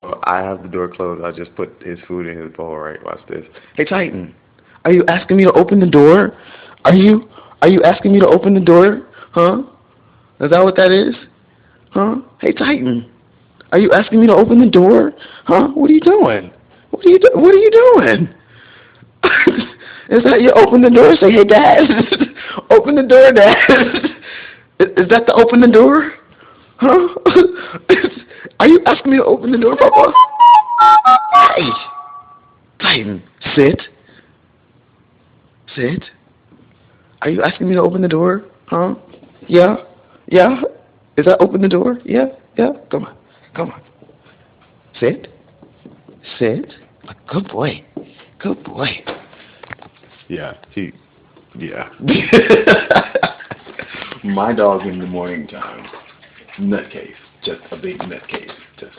I have the door closed. I just put his food in his bowl. Right, watch this. Hey Titan, are you asking me to open the door? Are you asking me to open the door? Huh? Is that what that is? Huh? Hey Titan, are you asking me to open the door? Huh? What are you doing? What are you doing? Is that you open the door? Say, hey Dad, open the door, Dad. Is that the open the door? Huh? Are you asking me to open the door, Papa? Hey, Titan, sit. Sit. Are you asking me to open the door? Huh? Yeah? Yeah? Is that open the door? Yeah? Yeah? Come on. Come on. Sit. Sit. Good boy. Good boy. Yeah, yeah. My dog in the morning time, nutcase. Just a big nutcase. Just,